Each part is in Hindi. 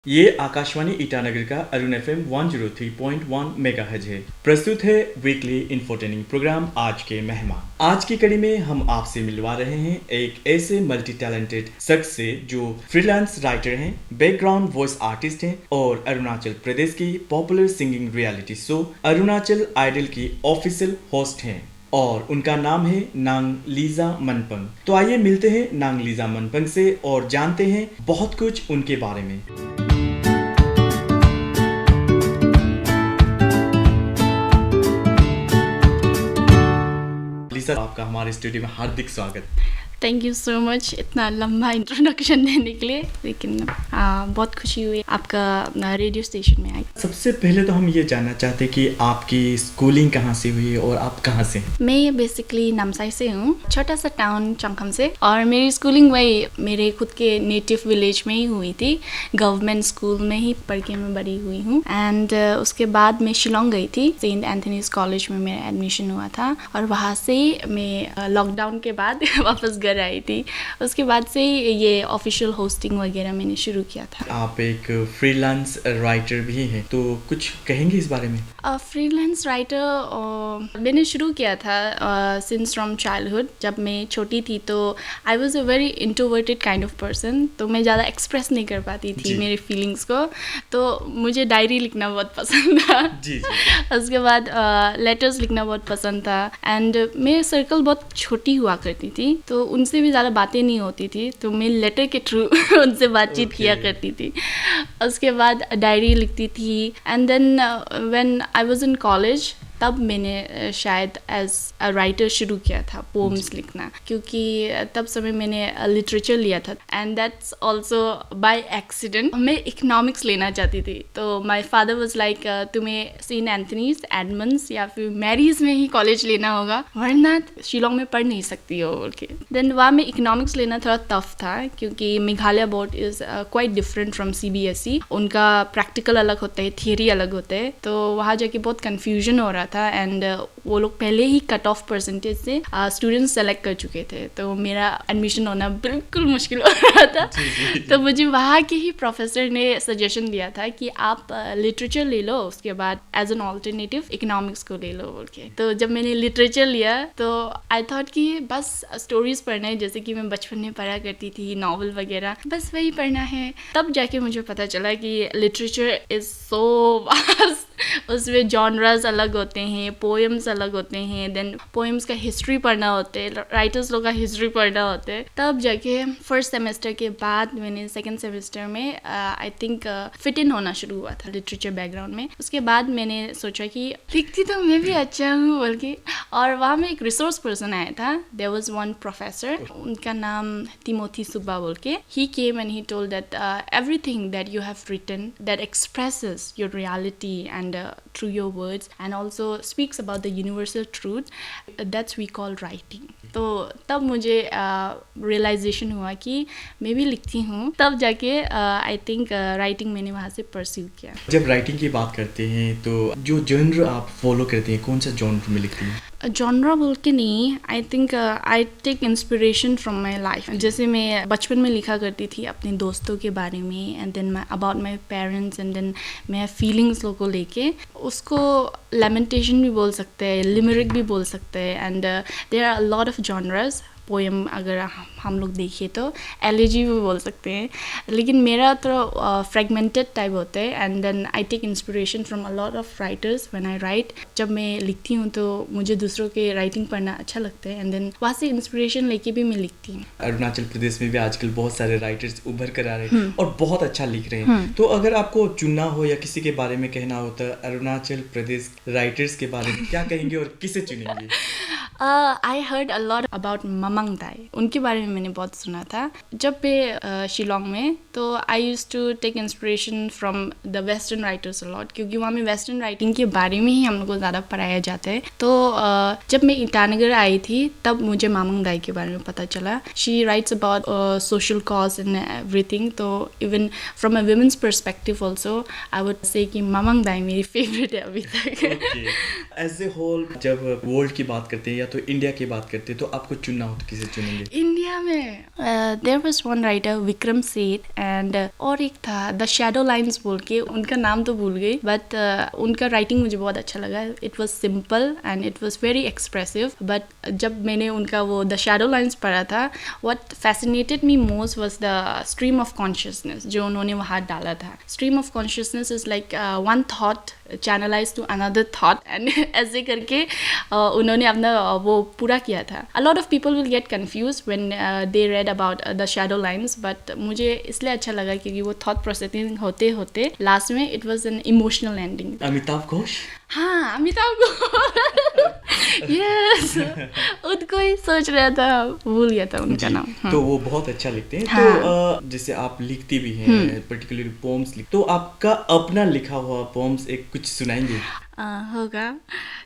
ये आकाशवाणी ईटानगर का अरुण FM 103.1 मेगाहर्ट्ज है। प्रस्तुत है वीकली इंफोटेनिंग प्रोग्राम आज के मेहमान। आज की कड़ी में हम आपसे मिलवा रहे हैं एक ऐसे मल्टी टैलेंटेड शख्स से जो फ्रीलांस राइटर हैं, बैकग्राउंड वॉइस आर्टिस्ट हैं और अरुणाचल प्रदेश की popular singing reality show Arunachal Idol की ऑफिशियल होस्ट हैं और उनका नाम है नांगलीजा मनपंग। तो आइए मिलते हैं नांगलीजा मनपंग से और जानते हैं बहुत कुछ उनके बारे में। आपका हमारे स्टूडियो में हार्दिक स्वागत। थैंक यू सो मच इतना लंबा इंट्रोडक्शन देने के लिए, लेकिन बहुत खुशी हुई आपका रेडियो स्टेशन में आई। सबसे पहले तो हम ये जानना चाहते हैं कि आपकी स्कूलिंग कहाँ से हुई और आप कहाँ से हैं? मैं बेसिकली नामसाई से हूँ, छोटा सा टाउन चंगखम से, और मेरी स्कूलिंग वही मेरे खुद के नेटिव विलेज में ही हुई थी। गवर्नमेंट स्कूल में ही पढ़ के मैं बड़ी हुई हूँ। एंड उसके बाद मैं शिलोंग गई थी, सेंट एंथनीज कॉलेज में मेरा एडमिशन हुआ था और वहाँ से मैं लॉकडाउन के बाद वापस घर आई थी। उसके बाद से ये ऑफिशियल होस्टिंग वगैरह मैंने शुरू किया था। आप एक फ्रीलांस राइटर भी हैं, तो कुछ कहेंगे इस बारे में? फ्रीलांस राइटर मैंने शुरू किया था सिंस फ्रॉम चाइल्डहुड। जब मैं छोटी थी तो I was a very introverted kind of person, तो मैं ज़्यादा एक्सप्रेस नहीं कर पाती थी मेरे फीलिंग्स को। तो मुझे डायरी लिखना बहुत पसंद था। जी। उसके बाद लेटर्स लिखना बहुत पसंद था। एंड मेरी सर्कल बहुत छोटी हुआ करती थी, तो उनसे भी ज़्यादा बातें नहीं होती थी, तो मैं लेटर के थ्रू उनसे बातचीत किया करती थी। उसके बाद डायरी लिखती थी। And then when I was in college, तब मैंने शायद एज अ राइटर शुरू किया था पोम्स लिखना, क्योंकि तब समय मैंने लिटरेचर लिया था। And that's also by accident. मैं इकोनॉमिक्स लेना चाहती थी, तो माय फादर वाज लाइक तुम्हें सेंट एंथनीज, एडमंड्स या फिर मैरीज में ही कॉलेज लेना होगा, वरना शिलोंग में पढ़ नहीं सकती हो बोल के। देन वहाँ में इकोनॉमिक्स लेना थोड़ा टफ था, क्योंकि Meghalaya board is quite different from CBSE। उनका प्रैक्टिकल अलग होता है, थियरी अलग होता है, तो वहाँ जाके बहुत कन्फ्यूजन हो रहा था। एंड वो लोग पहले ही कट ऑफ परसेंटेज से स्टूडेंट्स सेलेक्ट कर चुके थे, तो मेरा एडमिशन होना बिल्कुल मुश्किल हो रहा था। तो मुझे वहाँ के ही प्रोफेसर ने सजेशन दिया था कि आप लिटरेचर ले लो, उसके बाद एज एन ऑल्टरनेटिव इकोनॉमिक्स को ले लो बोल के। तो जब मैंने लिटरेचर लिया तो आई थॉट कि बस स्टोरीज पढ़ना है, जैसे कि मैं बचपन में पढ़ा करती थी, नॉवल वगैरह, बस वही पढ़ना है। तब जाके मुझे पता चला कि लिटरेचर इज़ सो वास्ट। उसमें जॉनरास अलग होते हैं, पोएम्स अलग होते हैं, देन पोएम्स का हिस्ट्री पढ़ना होता है, राइटर्स लोग का हिस्ट्री पढ़ना होता है। तब जाके फर्स्ट सेमेस्टर के बाद मैंने सेकंड सेमेस्टर में आई थिंक फिट इन होना शुरू हुआ था लिटरेचर बैकग्राउंड में। उसके बाद मैंने सोचा कि लिखती तो मैं भी अच्छा हूँ बोल के, और वहाँ में एक रिसोर्स पर्सन आया था। देयर वाज वन प्रोफेसर, उनका नाम तिमोथी सुब्बा बोल के। He came and he told that everything that you have written that expresses your reality and through your words and also speaks about the universal truth, that's we call writing. तो तब मुझे रियलाइजेशन हुआ कि मैं भी लिखती हूँ। तब जाके आई थिंक राइटिंग मैंने वहाँ से परस्यू किया। जब राइटिंग की बात करते हैं तो जो जॉनर आप फॉलो करते हैं, कौन सा जॉनर में लिखती हैं? जॉनरा बोल के नहीं, I think I take inspiration from my life. जैसे मैं बचपन में लिखा करती थी अपने दोस्तों के बारे में, and then about my parents, and then मैं फीलिंग्स को लेके, उसको लेमेंटेशन भी बोल सकते हैं, लिमरिक भी बोल सकते हैं। And there are a lot of genres. Poem अगर हम लोग देखें तो एलिजी भी बोल सकते हैं, लेकिन मेरा तो फ्रेगमेंटेड टाइप होता है। And then I take inspiration from a lot of writers when I write. जब मैं लिखती हूँ तो मुझे दूसरों के राइटिंग पढ़ना अच्छा लगता है, एंड देन वहाँ से इंस्पिरेशन लेके भी मैं लिखती हूँ। अरुणाचल प्रदेश में भी आजकल बहुत सारे राइटर्स उभर कर आ रहे हैं और बहुत अच्छा लिख रहे हैं। तो अगर आपको चुनना हो या किसी के बारे में कहना हो तो अरुणाचल प्रदेश राइटर्स के बारे में क्या कहेंगे और किसे चुनेंगे? I heard a lot about Mamang Dai, उनके बारे में मैंने बहुत सुना था। जब मैं शिलोंग में, तो I use to take inspiration from the western writers a lot, क्योंकि वहाँ में वेस्टर्न राइटिंग के बारे में ही हम लोग को ज़्यादा पढ़ाया जाता है। तो जब मैं ईटानगर आई थी तब मुझे ममंग दाई के बारे में पता चला। She writes about social cause and everything. तो even from a women's perspective also I would say कि ममंग दाई मेरी फेवरेट है अभी तक। एज ए होल जब वर्ल्ड की बात करते हैं या तो इंडिया की बात करते हैं, तो आपको चुनना हो तो किसे चुनेंगे? इंडिया इंडिया में there was one writer Vikram Seth and और एक था द शैडो लाइन्स बोल के, उनका नाम तो भूल गई, बट उनका राइटिंग मुझे बहुत अच्छा लगा. It was simple and it was very expressive. But जब मैंने उनका वो द शैडो लाइन्स पढ़ा था, what fascinated me most was the stream of consciousness जो उन्होंने वहाँ डाला था. Stream of consciousness is like one thought channelize to another thought and ऐसे करके उन्होंने अपना वो पूरा किया था. A lot of people will get confuse when they read about the Shadow lines, but मुझे इसलिए अच्छा लगा क्योंकि वो थॉट प्रोसेसिंग होते होते लास्ट में it was an emotional ending. Amitabh Ghosh. हाँ, अमिताभ घोष. यस, उनको ही सोच रहा था, भूल गया था उनका नाम. तो वो बहुत अच्छा लिखते हैं. हाँ. तो जैसे आप लिखती भी हैं, पर्टिकुलरली पोम्स लिख, तो आपका अपना लिखा हुआ पोम्स एक कुछ सुनाएंगे? होगा.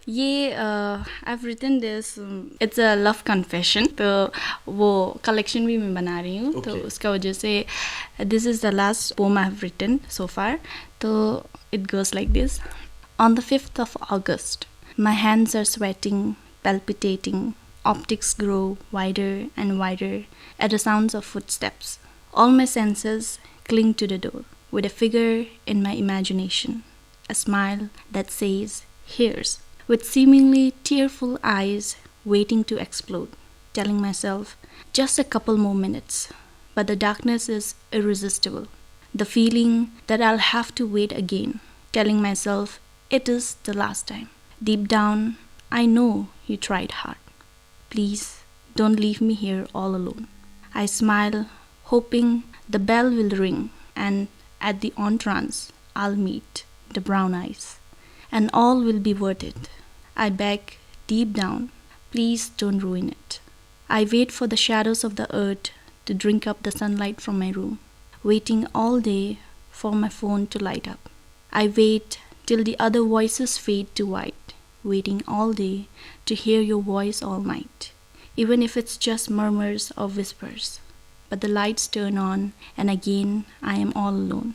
ये आई हैव रिटन दिस, इट्स अ लव कन्फेशन. तो वो कलेक्शन भी मैं बना रही हूँ. तो उसका वजह से this is the last poem I have written so far. तो it goes like this. On the 5th of August, my hands are sweating, palpitating, optics grow wider and wider at the sounds of footsteps. All my senses cling to the door, with a figure in my imagination, a smile that says, "Here's," with seemingly tearful eyes waiting to explode, telling myself, just a couple more minutes. But the darkness is irresistible. The feeling that I'll have to wait again, telling myself, it is the last time. Deep down, I know you tried hard. Please, don't leave me here all alone. I smile, hoping the bell will ring, and at the entrance, I'll meet the brown eyes, and all will be worth it. I beg, deep down, please don't ruin it. I wait for the shadows of the earth to drink up the sunlight from my room, waiting all day for my phone to light up. I wait till the other voices fade to white, waiting all day to hear your voice all night, even if it's just murmurs or whispers. But the lights turn on, and again I am all alone,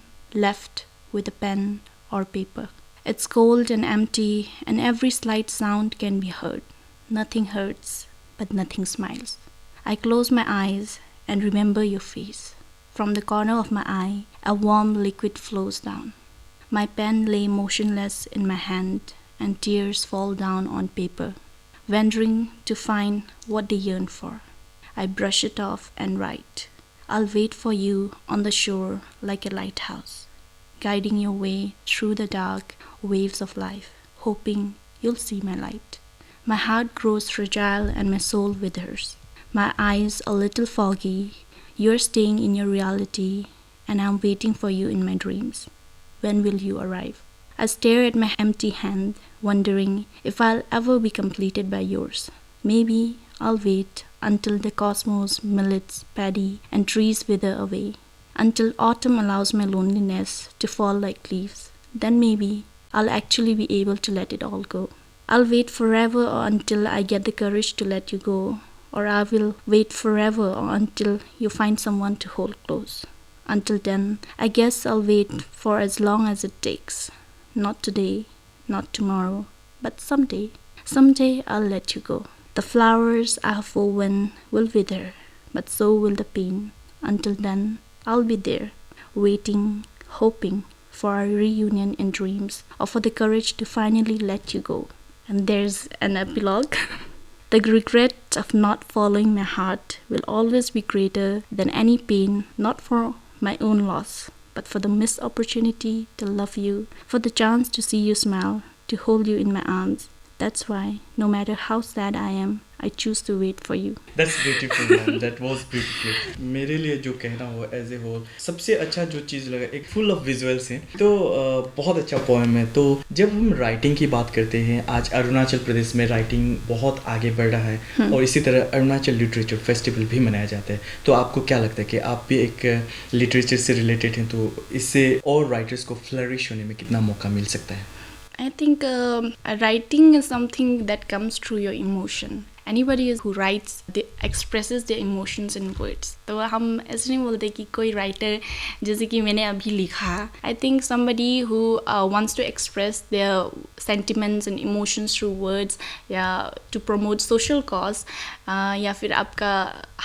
left with a pen or paper. It's cold and empty, and every slight sound can be heard. Nothing hurts, but nothing smiles. I close my eyes and remember your face. From the corner of my eye, a warm liquid flows down. My pen lay motionless in my hand, and tears fall down on paper, wondering to find what they yearn for. I brush it off and write, I'll wait for you on the shore like a lighthouse, guiding your way through the dark waves of life, hoping you'll see my light. My heart grows fragile and my soul withers. My eyes a little foggy. You're staying in your reality, and I'm waiting for you in my dreams. When will you arrive? I stare at my empty hand, wondering if I'll ever be completed by yours. Maybe I'll wait until the cosmos millets, paddy, and trees wither away, until autumn allows my loneliness to fall like leaves. Then maybe I'll actually be able to let it all go. I'll wait forever or until I get the courage to let you go, or I will wait forever or until you find someone to hold close. Until then, I guess I'll wait for as long as it takes. Not today, not tomorrow, but someday. Someday I'll let you go. The flowers I have woven will wither, but so will the pain. Until then, I'll be there, waiting, hoping for our reunion in dreams, or for the courage to finally let you go. And there's an epilogue. The regret of not following my heart will always be greater than any pain, not for my own loss, but for the missed opportunity to love you, for the chance to see you smile, to hold you in my arms. That's why, no matter how sad I am, I choose to wait for you. That's beautiful, man. That was beautiful. मेरे लिए जो कहना हो एज ए होल सबसे अच्छा जो चीज़ लगा, एक फुल ऑफ विजुअल्स हैं, तो बहुत अच्छा पोएम है. तो जब हम राइटिंग की बात करते हैं, आज अरुणाचल प्रदेश में राइटिंग बहुत आगे बढ़ रहा है, और इसी तरह अरुणाचल लिटरेचर फेस्टिवल भी मनाया जाता है. तो आपको क्या लगता है कि आप भी एक लिटरेचर से रिलेटेड हैं, तो इससे और राइटर्स को फ्लरिश होने में कितना मौका मिल सकता है? I think writing is something that comes through your emotion. anybody is who writes, they expresses their emotions in words. तो हम ऐसे नहीं बोलते कि कोई writer जैसे कि मैंने अभी लिखा. I think somebody who wants to express their sentiments and emotions through words, या to promote social cause, या फिर आपका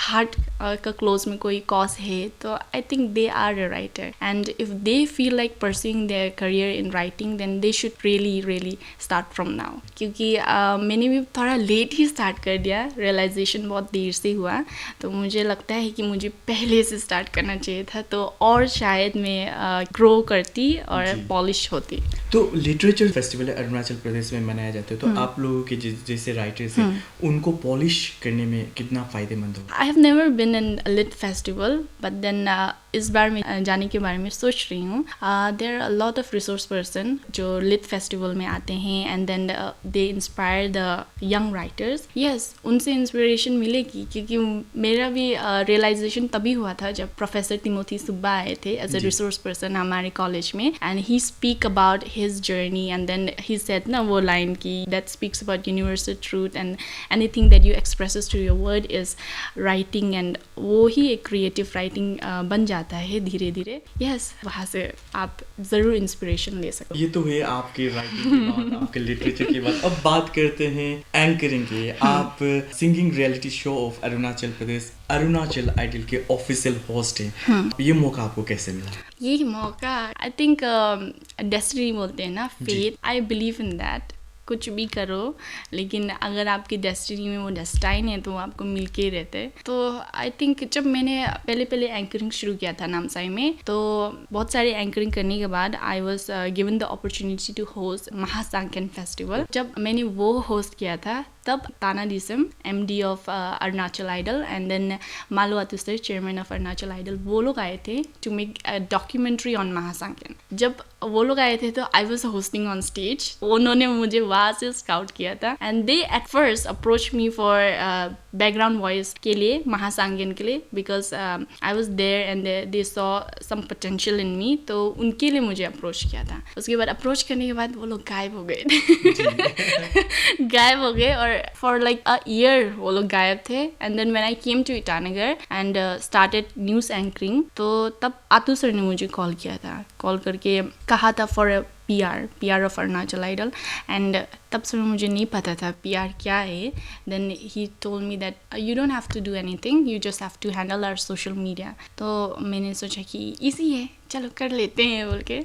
heart का close में कोई cause है, तो I think they are a writer. And if they feel like pursuing their career in writing, then they should really start from now. क्योंकि मैंने भी थोड़ा लेट ही स्टार्ट कर दिया, रियलाइजेशन बहुत देर से हुआ, तो मुझे लगता है कि मुझे पहले से स्टार्ट करना चाहिए था, तो और शायद मैं ग्रो करती और पॉलिश होती. तो लिटरेचर फेस्टिवल अरुणाचल प्रदेश में मनाया जाता है, तो आप लोगों के जैसे राइटर्स हैं उनको पॉलिश करने में कितना फ़ायदेमंद होगा? I have never been in lit festival, but then इस बार मैं जाने के बारे में सोच रही हूँ. There are a lot of resource person जो लिट फेस्टिवल में आते हैं, and then they inspire the young writers. Yes, उनसे इंस्पिरेशन मिलेगी, क्योंकि मेरा भी रियलाइजेशन तभी हुआ था जब प्रोफेसर तिमोथी सुब्बा आए थे एज अ रिसोर्स पर्सन हमारे कॉलेज में, and he speak about his journey, and then he said ना वो लाइन की that speaks about universal truth and anything that you expresses through your word is writing, and वो ही एक क्रिएटिव राइटिंग बन जाता है धीरे धीरे. यस, वहाँ से आप ज़रूर इंस्पिरेशन ले सकते. ये तो है आपके राइटिंग की बात, आपके लिटरेचर की बात. अब बात करते हैं एंकरिंग की. आप singing reality show of Arunachal Pradesh Arunachal Idol के ऑफिशियल होस्ट हैं. ये मौका आपको कैसे मिला? ये मौका आई थिंक डेस्टिनी बोलते हैं ना, faith. I believe in that. कुछ भी करो, लेकिन अगर आपकी डेस्टिनी में वो डेस्टाइन है तो वो आपको मिल के ही रहते हैं. तो आई थिंक जब मैंने पहले एंकरिंग शुरू किया था नामसाई में, तो बहुत सारे एंकरिंग करने के बाद I was given the opportunity to host Mahasangken festival. जब मैंने वो होस्ट किया था, तब Tana Disam MD of Arunachal idol and then Malo अतुस्तर चेयरमैन ऑफ अरुणाचल आइडल, वो लोग आए थे to make a documentary on Mahasangken. जब वो लोग आए थे तो I was hosting on stage. उन्होंने मुझे वहाँ से स्काउट किया था, and they at first approach me for background voice के लिए, महासांकेन के लिए, because I was there and they saw some potential in me, तो उनके लिए मुझे अप्रोच किया था. उसके बाद अप्रोच करने के बाद वो लोग गायब हो गए गायब हो गए, और फॉर लाइक अ ईयर वो लोग गायब थे. And then when I came to Itanagar and started news anchoring, तो तब आतू सर ने मुझे कॉल किया था. कॉल करके कहा था for PR of Arunachal idol, and तब से मुझे नहीं पता था PR क्या है. Then he told me that you don't have to do anything, you just have to handle our social media. तो मैंने सोचा कि ईजी है, चलो कर लेते हैं बोल के.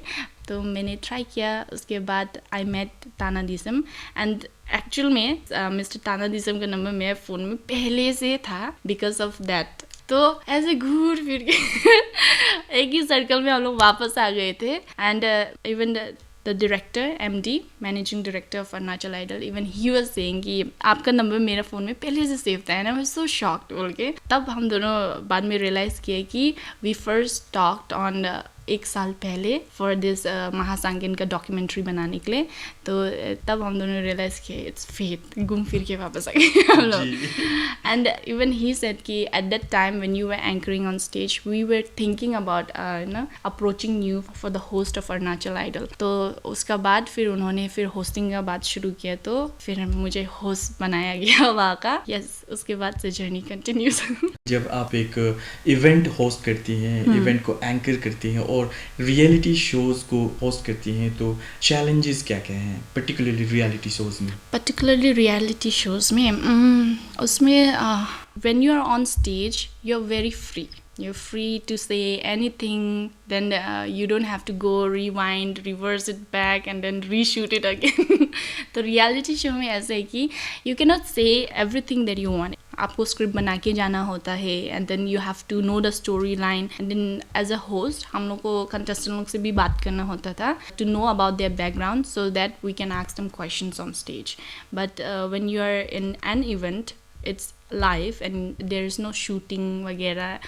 तो मैंने ट्राई किया. उसके बाद आई मेट ताना डिसम, एंड एक्चुअल में मिस्टर ताना डिसम का नंबर मेरे फ़ोन में पहले से था बिकॉज ऑफ दैट. तो ऐसे घूर फिर के एक ही सर्कल में हम लोग वापस आ गए थे. And even the director MD managing director of Arunachal Idol, even he was saying कि आपका नंबर मेरा फ़ोन में पहले से सेव था. ना, मैं सो शॉक्ड बोल के. तब हम दोनों बाद में रियलाइज़ किए कि वी फर्स्ट टॉक्ड ऑन 1 साल पहले फॉर दिस महासांकेन का डॉक्यूमेंट्री बनाने के लिए. तो तब हम दोनों रियलाइज़ किए इट्स फेथ, घूम फिर के वापस आ गए हम लोग. एंड इवन ही सेड कि at that time when you were anchoring on stage, we were thinking about approaching you for the host of Arunachal Idol. तो उसका बाद फिर उन्होंने फिर होस्टिंग का बात शुरू किया, तो फिर मुझे होस्ट बनाया गया वहाँ का. यस, उसके बाद से जर्नी कंटिन्यूस. जब आप एक इवेंट होस्ट करती हैं, इवेंट को एंकर करती हैं और रियलिटी शोज को होस्ट करती हैं, तो चैलेंजेस क्या क्या हैं पर्टिकुलरली रियलिटी शोज में? पर्टिकुलरली रियलिटी शोज में उसमें when you are on stage you are very free. You're free to say anything, then you don't have to go rewind, reverse it back and then reshoot it again. तो reality show में ऐसा है कि you cannot say everything that you want. आपको स्क्रिप्ट बना के जाना होता है, and then you have to know the story line, and then as a host हम लोग को कंटेस्टेंट लोग से भी बात करना होता था to know about their background so that we can ask them questions on stage. But when you are in an event, it's live and there is no shooting वगैरह,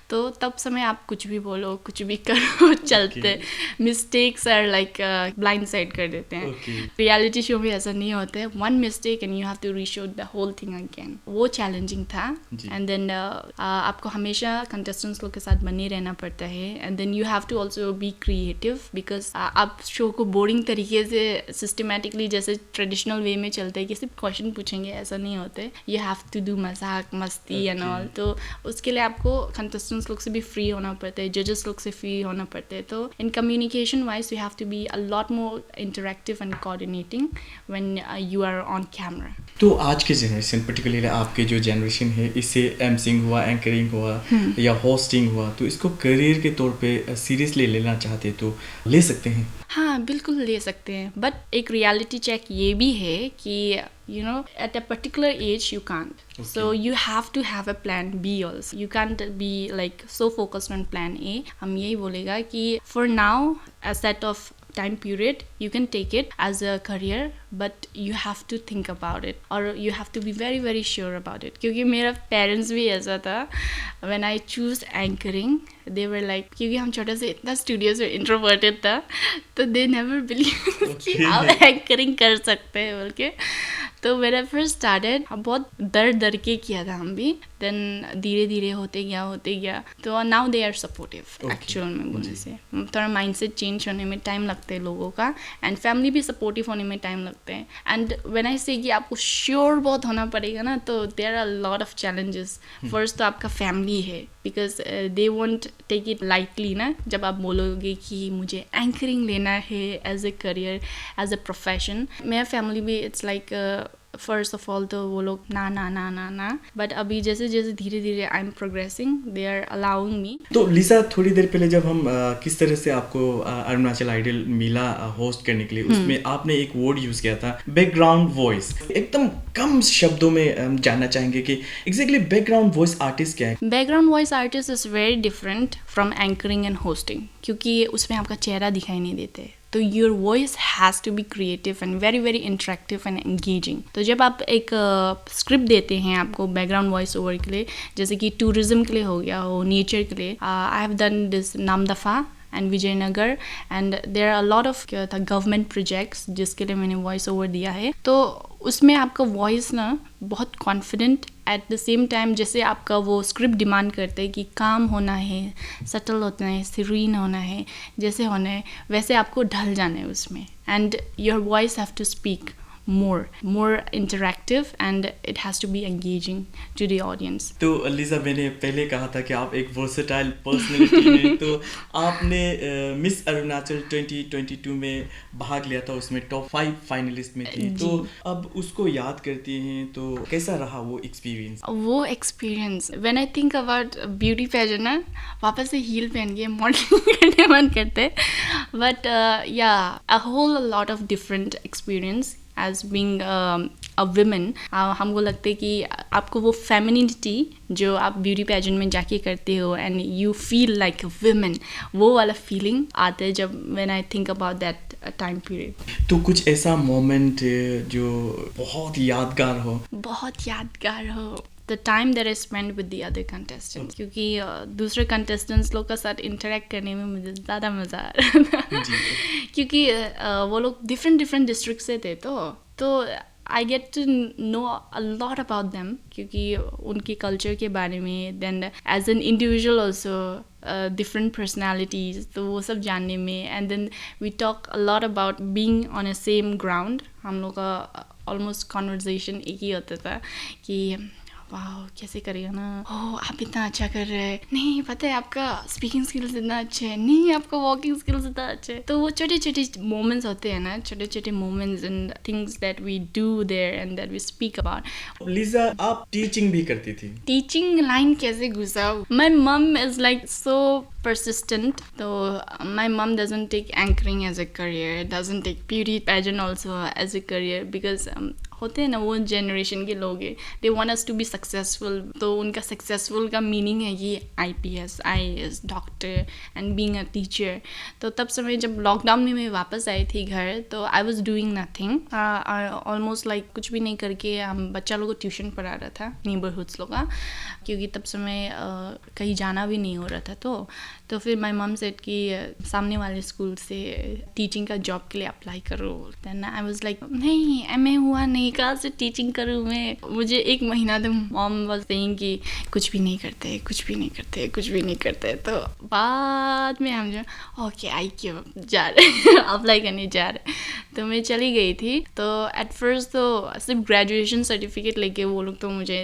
तो तब समय आप कुछ भी बोलो, कुछ भी करो, चलते। Mistakes are like blind side कर देते हैं। रियलिटी शो में ऐसा नहीं होता है, one mistake and you have to reshoot the whole thing again. वो चैलेंजिंग था। एंड देन आपको हमेशा कंटेस्टेंट्स लोग के साथ बने रहना पड़ता है, and then you have to also be creative, because आप शो को बोरिंग तरीके से सिस्टमेटिकली जैसे ट्रेडिशनल वे में चलते हैं कि सिर्फ क्वेश्चन पूछेंगे, ऐसा नहीं होते। यू हैव टू डू मजाक मस्ती एंड ऑल। तो उसके लिए आपको कंटेस्टेंट्स लोग से भी फ्री होना पड़ता है, जजेस लोग से फ्री होना पड़ता है। तो in communication wise you have to be a lot more interactive and coordinating when you are on camera. तो आज के जनरेशन, पर्टिकुलरली आपके जो जनरेशन है, इससे एमसिंग हुआ, एंकरिंग हुआ या होस्टिंग हुआ, तो इसको करियर के तौर पे सीरियसली लेना चाहते तो ले सकते हैं? हाँ, बिल्कुल ले सकते हैं, बट एक रियलिटी चेक ये भी है कि you know at a particular age you can't. So you have to have a plan B also. You can't be like so focused on plan A. हम यही बोलेगा कि for now a set of time period you can take it as a career, but you have to think about it or you have to be very very sure about it. क्योंकि मेरा parents भी ऐसा था, when I choose anchoring they were like, क्योंकि हम छोटे से इतना studious और introverted था, तो they never believed कि आप anchoring कर सकते हैं बोल के। तो when I first started बहुत डर के किया था हम भी, देन धीरे धीरे होते गया। तो now they are supportive. Actual में बोलने से थोड़ा माइंडसेट चेंज होने में टाइम लगता है लोगों का, एंड फैमिली भी सपोर्टिव होने में टाइम लगते हैं। एंड व्हेन आई से कि आपको श्योर बहुत होना पड़ेगा ना, तो there are lot of challenges. First तो आपका फैमिली है, because they won't take it lightly ना, जब आप बोलोगे कि मुझे एंकरिंग लेना है as a career, as a profession. मेरा फैमिली भी it's like first of all तो वो लोग ना, बट अभी जैसे जैसे धीरे धीरे I am progressing, they are allowing me. तो लिसा, थोड़ी देर पहले जब हम किस तरह से आपको अरुणाचल आइडल मिला होस्ट करने के लिए, उसमें आपने एक वर्ड यूज किया था, बैकग्राउंड वॉइस। एकदम कम शब्दों में हम जानना चाहेंगे कि एग्जैक्टली बैकग्राउंड वॉइस आर्टिस्ट क्या है? Background voice artist is very different from anchoring and hosting, क्योंकि उसमें आपका चेहरा दिखाई नहीं देते। तो your voice has to be creative and very very interactive and engaging. तो जब आप एक स्क्रिप्ट देते हैं आपको बैकग्राउंड वॉइस ओवर के लिए, जैसे कि टूरिज्म के लिए हो गया हो, नेचर के लिए, I have done this Namdapha and Vijaynagar, and there are lot of क्या था गवर्नमेंट प्रोजेक्ट्स जिसके लिए मैंने वॉइस ओवर दिया है। तो उसमें आपका वॉइस ना बहुत confident, at the same time जैसे आपका वो स्क्रिप्ट डिमांड करते हैं कि काम होना है, सटल होना है, सीरीन होना है, जैसे होना है वैसे आपको ढल जाना है उसमें। And your voice have to speak more interactive and it has to be engaging to the audience. तो लिसा, मैंने पहले कहा था कि आप एक वर्सेटाइल पर्सनैलिटी हैं। तो आपने मिस अरुणाचल 2022 में भाग लिया था, उसमें टॉप 5 फाइनलिस्ट में थी। तो अब उसको याद करती हैं तो कैसा रहा वो एक्सपीरियंस? वो experience when I think about beauty pageant ना, वापस से हील पहन के मॉडलिंग करने मन करते, but yeah a whole lot of different experience as being a women. हमको लगता है कि आपको वो फेमिनिटी जो आप ब्यूटी पेजेंट में जाके करते हो and you feel like a women, वो वाला फीलिंग आता है जब when I think about that time period. तो कुछ ऐसा मोमेंट जो बहुत यादगार हो? बहुत यादगार हो the time that I spent with the other contestants, क्योंकि दूसरे contestants लोग का साथ interact करने में मुझे ज़्यादा मज़ा आ रहा था क्योंकि वो लोग different districts से थे, तो I get to know a lot about them क्योंकि उनके culture के बारे में, then as an individual also different personalities, तो वो सब जानने में, and then we talk a lot about being on a same ground। हम लोग का almost conversation एक ही होता था कि वाह कैसे करेगा ना, ओह आप इतना अच्छा कर रहे हैं, नहीं पता है आपका स्पीकिंग स्किल्स इतना अच्छे हैं, नहीं आपका वॉकिंग स्किल्स इतना अच्छे हैं। तो वो छोटे छोटे मोमेंट्स होते हैं ना, छोटे छोटे moments and things that we do there and that we speak about. Lisa, आप टीचिंग भी करती थी, टीचिंग लाइन कैसे घुसा? माई मम is like so persistent, so my mom doesn't take anchoring as a career, doesn't take beauty pageant also as a career, because होते हैं ना वो जनरेशन के लोग हैं, they want us to be successful. तो उनका सक्सेसफुल का मीनिंग है ये IPS, IAS, doctor and being a teacher. तो तब समय जब लॉकडाउन में मैं वापस आई थी घर, तो I was doing nothing, almost like कुछ भी नहीं करके हम बच्चा लोगों को ट्यूशन पढ़ा रहा था, नेबरहुड्स लोग का, क्योंकि तब समय कहीं जाना भी नहीं हो रहा था. तो फिर माय मम सेड कि सामने वाले स्कूल से टीचिंग का जॉब के लिए अप्लाई करो. देन आई वाज लाइक नहीं, MA हुआ नहीं, कहाँ से टीचिंग करूँ मैं. मुझे 1 महीना तो मॉम वाज सेइंग कि कुछ भी नहीं करते, कुछ भी नहीं करते, कुछ भी नहीं करते. तो बाद में हम जो ओके आई क्यों जा रहे अप्लाई करने जा रहे. तो मैं चली गई थी. तो एट फर्स्ट तो सिर्फ ग्रेजुएशन सर्टिफिकेट लेके वो लोग तो मुझे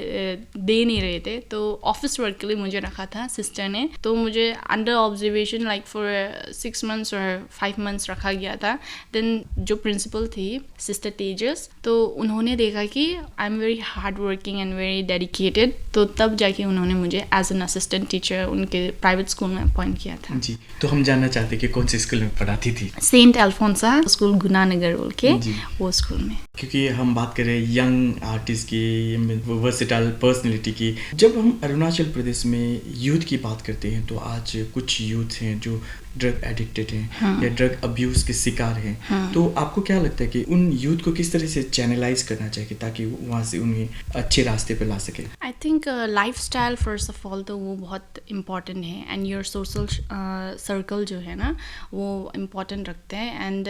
दे नहीं रहे थे. तो ऑफिस वर्क के लिए मुझे रखा था सिस्टर ने. तो मुझे under observation like for 6 months और 5 months रखा गया था. देन जो प्रिंसिपल थी सिस्टर तेजस, तो उन्होंने देखा कि I am very hard working and very dedicated. तो तब जाके उन्होंने मुझे एज एन असिस्टेंट टीचर उनके प्राइवेट स्कूल में अपॉइंट किया था. जी, तो हम जानना चाहते कि कौन से स्कूल में पढ़ाती थी? सेंट अल्फोंसा स्कूल, गुनानगर बोल के, वो स्कूल में. क्योंकि हम बात करें यंग आर्टिस्ट की, वर्सेटाइल पर्सनैलिटी की, जब हम अरुणाचल प्रदेश में यूथ की बात करते हैं तो आज कुछ यूथ हैं जो ड्रग एडिक्टेड हैं या ड्रग अब्यूज के शिकार हैं. तो आपको क्या लगता है कि उन यूथ को किस तरह से चैनलाइज करना चाहिए ताकि वहाँ से उन्हें अच्छे रास्ते पे ला सके? I think life style first of all तो वो बहुत इम्पॉर्टेंट है, एंड योर सोशल सर्कल जो है ना वो इम्पॉर्टेंट रखते हैं. And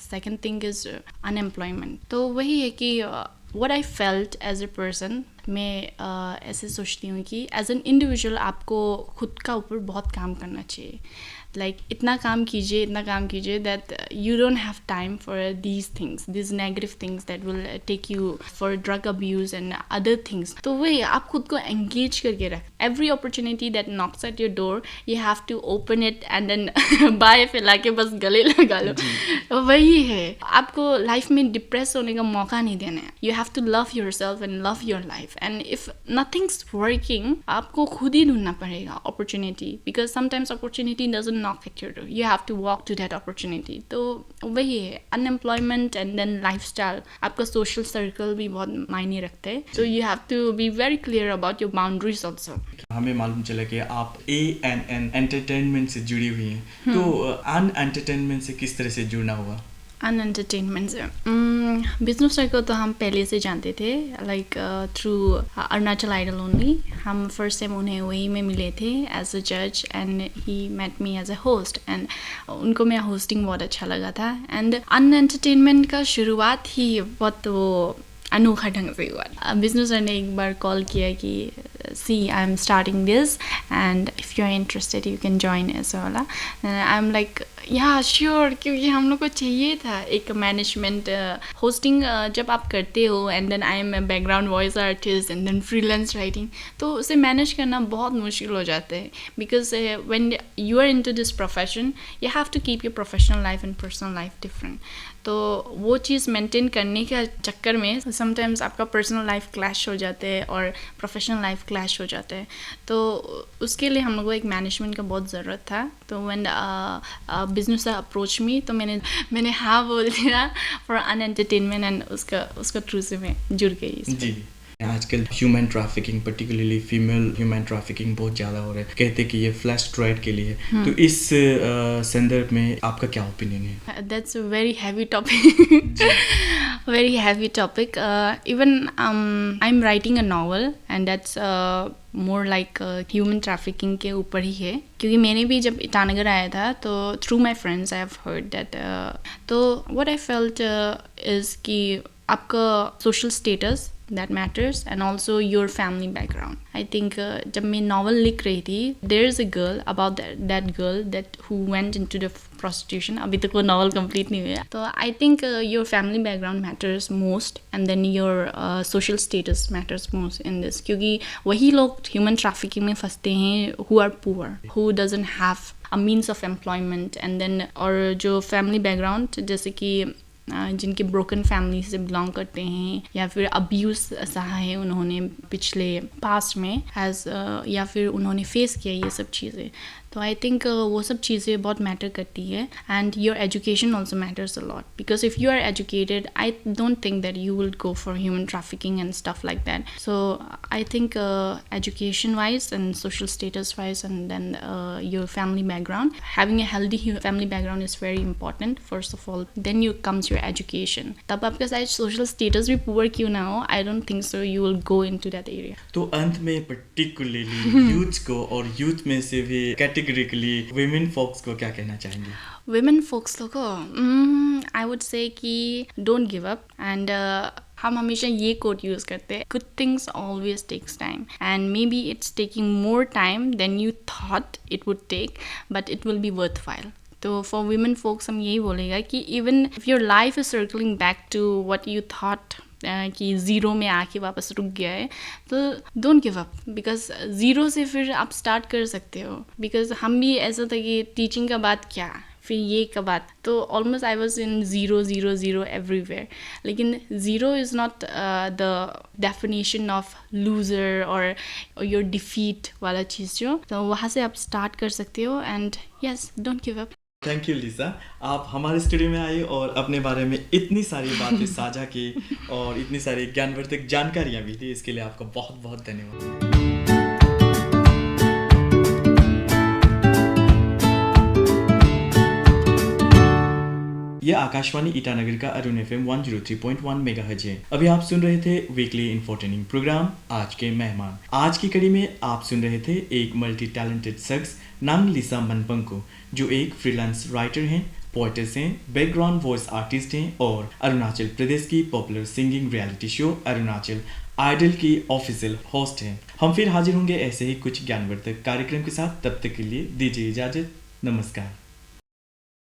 second thing is unemployment. तो वही है कि what I felt as a person, मैं ऐसे सोचती हूँ कि एज एन इंडिविजुअल आपको खुद का ऊपर बहुत काम करना चाहिए. लाइक इतना काम कीजिए that you don't have time for these things, these negative things that will take you for drug abuse and other things. तो वही आप खुद को एंगेज करके रख. Every opportunity that knocks at your door you have to open it and then by फैला के बस गले लगा लो. वही है, आपको लाइफ में डिप्रेस होने का मौका नहीं देना है. You have to love yourself and love your life. And if nothing's working, आपको खुद ही ढूंढना पड़ेगा opportunity, because sometimes opportunity doesn't knock at your door. You have to walk to that opportunity. तो वही है, अनएम्प्लॉयमेंट एंड देन लाइफस्टाइल. आपका सोशल सर्कल भी बहुत मायने रखते हैं. तो you have to be very clear about your boundaries also. हमें मालूम चला कि आप ANN एंटरटेनमेंट से जुड़ी हुई हैं. तो अन एंटरटेनमेंट से किस तरह से जुड़ना हुआ? अन एंटरटेनमेंट से बिजनेस सर्कल तो हम पहले से जानते थे, like through Arunachal Idol only. हम फर्स्ट टाइम उन्हें वही में मिले थे एज अ जज, and he met me as a host. And उनको मेरा होस्टिंग बहुत अच्छा लगा था. एंड अन एंटरटेनमेंट का शुरुआत ही बहुत वो अनोखा ढंग से हुआ. बिजनेस सर ने एक बार कॉल किया कि see I am starting this and if you are interested you can join ऐसा वाला. I am like yeah sure, क्योंकि हम लोग को चाहिए था एक मैनेजमेंट होस्टिंग. जब आप करते हो and then I am a background voice artist and then freelance writing, तो उसे मैनेज करना बहुत मुश्किल हो जाता है. Because when you are into this profession you have to keep your professional life and personal life different. तो वो चीज़ मेंटेन करने के चक्कर में समटाइम्स आपका पर्सनल लाइफ क्लैश हो जाते हैं और प्रोफेशनल लाइफ क्लैश हो जाते हैं. तो उसके लिए हम लोग को एक मैनेजमेंट का बहुत ज़रूरत था. तो व्हेन बिजनेस अप्रोच मी, तो मैंने हाँ बोल दिया फॉर अन एंटरटेनमेंट, एंड उसका थ्रू से मैं जुड़ गई. जी, आजकल human trafficking, particularly female human trafficking बहुत ज़्यादा हो रहा है. कहते हैं कि ये फ्लैश ट्रेड के लिए. तो इस संदर्भ में आपका क्या ओपिनियन है? That's a very heavy topic. very heavy topic. Even I'm writing a novel and that's more like human trafficking के ऊपर ही है. क्योंकि मैंने भी जब ईटानगर आया था तो through my friends I have heard that तो what I felt is कि आपका social status that matters and also your family background. I think जब मैं novel लिख रही थी, there is a girl about that girl that who went into the prostitution. अभी तक वो novel complete नहीं हुआ. तो I think your family background matters most and then your social status matters most in this. क्योंकि वही लोग human trafficking में फंसते हैं who are poor, who doesn't have a means of employment and then और जो family background जैसे कि जिनके ब्रोकन फैमिली से बिलोंग करते हैं या फिर अब्यूज़ सहा है उन्होंने पिछले पास्ट में एज या फिर उन्होंने फेस किया ये सब चीज़ें. तो आई थिंक वो सब चीज़ें बहुत मैटर करती है and your education also matters a lot because if you are educated I don't think that you will go for human trafficking and stuff like that so I think education wise and social status wise and then your family background, having a healthy family background is very important first of all, then you comes your education. तब आपका शायद social status भी poor क्यों ना हो, I don't think so you will go into that area. तो अंत में पर्टिकुलरली यूथ को और यूथ में से भी कैटेगरिकली women folks को क्या कहना चाहेंगे? Women folks लोगों I would say कि don't give up and हम हमेशा ये कोट यूज़ करते हैं, good things always takes time and maybe it's taking more time than you thought it would take but it will be worth while. तो फॉर वीमेन फोक्स हम यही बोलेगा कि even if your life is circling back to what you thought कि ज़ीरो में आके वापस रुक गया है, तो don't give up because zero से फिर आप स्टार्ट कर सकते हो. बिकॉज हम भी ऐसा था कि टीचिंग का बात क्या, फिर ये का बात, तो almost I was in zero zero zero everywhere. लेकिन zero is not the definition of loser और योर डिफीट वाला चीज़ जो, तो वहाँ से आप स्टार्ट कर सकते हो and yes don't give up. Thank you Lisa, आप हमारे स्टूडियो में आए और अपने बारे में इतनी सारी बातें साझा की और इतनी सारी ज्ञानवर्धक जानकारियाँ भी दी, इसके लिए आपका बहुत बहुत धन्यवाद. यह आकाशवाणी ईटानगर का अरुण FM 103.1 मेगाहर्ट्ज है. अभी आप सुन रहे थे वीकली इंफोटेनिंग प्रोग्राम आज के मेहमान. आज की कड़ी में आप सुन रहे थे एक मल्टी टैलेंटेड शख्स नाम लिसा मनपंग को, जो एक फ्रीलांस राइटर हैं, पोएट्स हैं, बैकग्राउंड वॉइस आर्टिस्ट हैं और अरुणाचल प्रदेश की popular singing reality show Arunachal Idol की ऑफिशियल होस्ट हैं. हम फिर हाजिर होंगे ऐसे ही कुछ ज्ञानवर्धक कार्यक्रम के साथ. तब तक के लिए दीजिए इजाजत. नमस्कार.